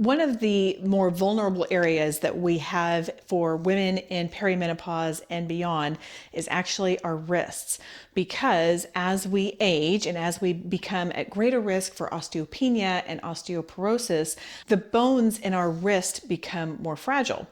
One of the more vulnerable areas that we have for women in perimenopause and beyond is actually our wrists, because as we age and as we become at greater risk for osteopenia and osteoporosis, the bones in our wrist become more fragile.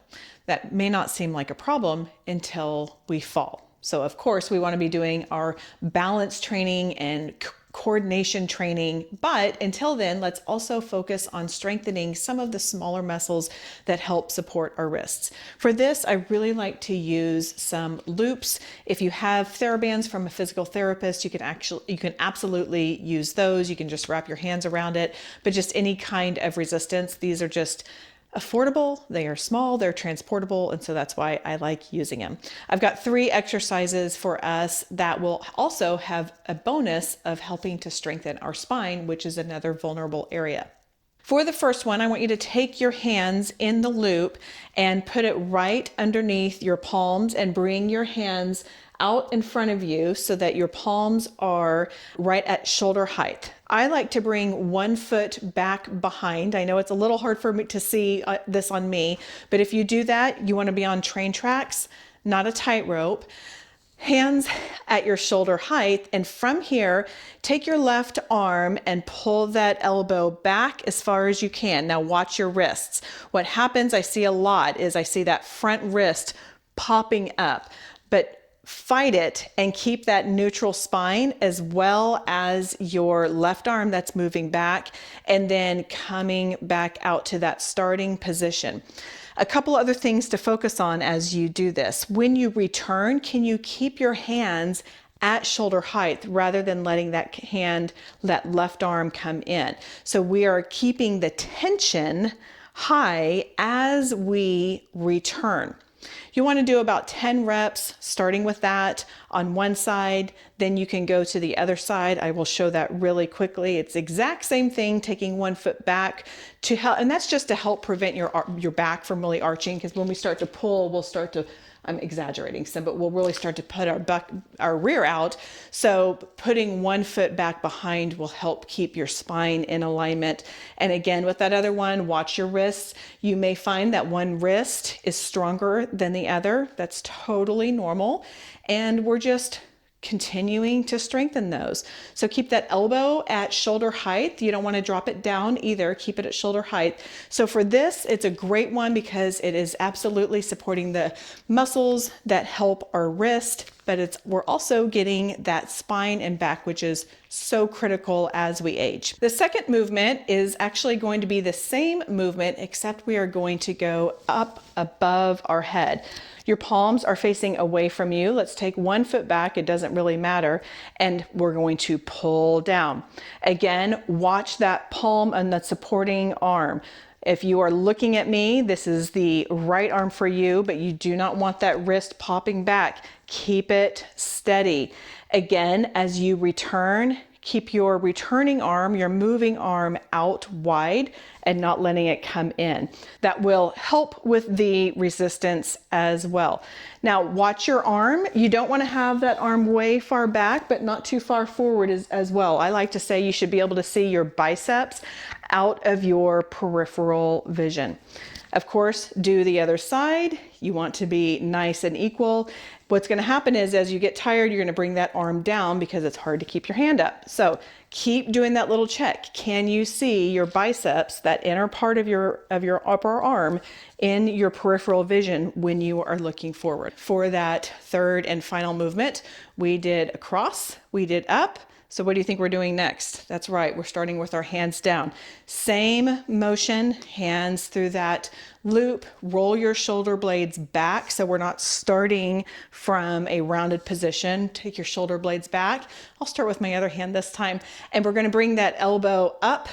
That may not seem like a problem until we fall. So of course we want to be doing our balance training and coordination training, but until then, let's also focus on strengthening some of the smaller muscles that help support our wrists. For this, I really like to use some loops. If you have TheraBands from a physical therapist, you can absolutely use those. You can just wrap your hands around it, but just any kind of resistance. These are just affordable, they are small, they're transportable, and so that's why I like using them. I've got 3 exercises for us that will also have a bonus of helping to strengthen our spine, which is another vulnerable area. For the first one, I want you to take your hands in the loop and put it right underneath your palms and bring your hands out in front of you so that your palms are right at shoulder height. I like to bring one foot back behind. I know it's a little hard for me to see this on me, but if you do that, you want to be on train tracks, not a tightrope. Hands at your shoulder height, and from here, take your left arm and pull that elbow back as far as you can. Now watch your wrists. What happens, I see a lot, is I see that front wrist popping up, but fight it and keep that neutral spine as well as your left arm that's moving back and then coming back out to that starting position. A couple other things to focus on as you do this. When you return, can you keep your hands at shoulder height rather than letting that left arm come in? So we are keeping the tension high as we return. You want to do about 10 reps, starting with that on one side, then you can go to the other side. I will show that really quickly. It's the exact same thing, taking one foot back to help, and that's just to help prevent your back from really arching, because when we start to pull, we'll start to, I'm exaggerating some, but we'll really start to put our rear out. So putting one foot back behind will help keep your spine in alignment. And again, with that other one, watch your wrists. You may find that one wrist is stronger than the other. That's totally normal. And we're just continuing to strengthen those. So keep that elbow at shoulder height. You don't want to drop it down either. Keep it at shoulder height. So for this, it's a great one because it is absolutely supporting the muscles that help our wrist, but we're also getting that spine and back, which is so critical as we age. The second movement is actually going to be the same movement, except we are going to go up above our head. Your palms are facing away from you. Let's take one foot back. It doesn't really matter. And we're going to pull down. Again, watch that palm and that supporting arm. If you are looking at me, this is the right arm for you, but you do not want that wrist popping back. Keep it steady. Again, as you return, keep your returning arm, your moving arm out wide and not letting it come in. That will help with the resistance as well. Now watch your arm. You don't want to have that arm way far back, but not too far forward as well. I like to say you should be able to see your biceps out of your peripheral vision. Of course, do the other side. You want to be nice and equal. What's going to happen is as you get tired, you're going to bring that arm down because it's hard to keep your hand up. So keep doing that little check. Can you see your biceps, that inner part of your upper arm, in your peripheral vision when you are looking forward? For that third and final movement, we did across, we did up. So what do you think we're doing next? That's right, we're starting with our hands down. Same motion, hands through that loop, roll your shoulder blades back so we're not starting from a rounded position. Take your shoulder blades back. I'll start with my other hand this time, and we're gonna bring that elbow up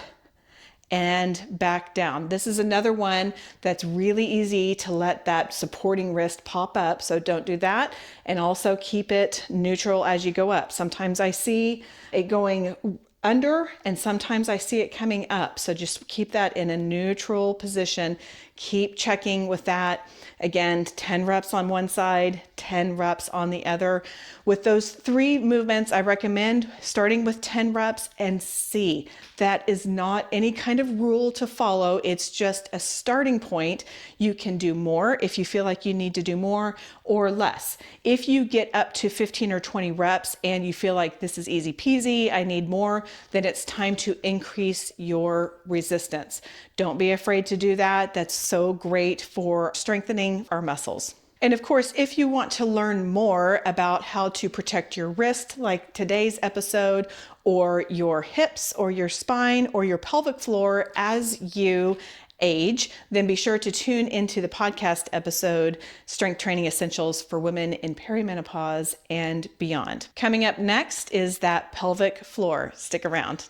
and back down. This is another one that's really easy to let that supporting wrist pop up, so don't do that. And also keep it neutral as you go up. Sometimes I see it going under, and sometimes I see it coming up. So just keep that in a neutral position. Keep checking with that. Again, 10 reps on one side, 10 reps on the other. With those 3 movements, I recommend starting with 10 reps and see. That is not any kind of rule to follow. It's just a starting point. You can do more if you feel like you need to do more, or less. If you get up to 15 or 20 reps and you feel like this is easy peasy, I need more, then it's time to increase your resistance. Don't be afraid to do that. That's so great for strengthening our muscles. And of course, if you want to learn more about how to protect your wrist, like today's episode, or your hips, or your spine, or your pelvic floor as you age, then be sure to tune into the podcast episode, Strength Training Essentials for Women in Perimenopause and Beyond. Coming up next is that pelvic floor. Stick around.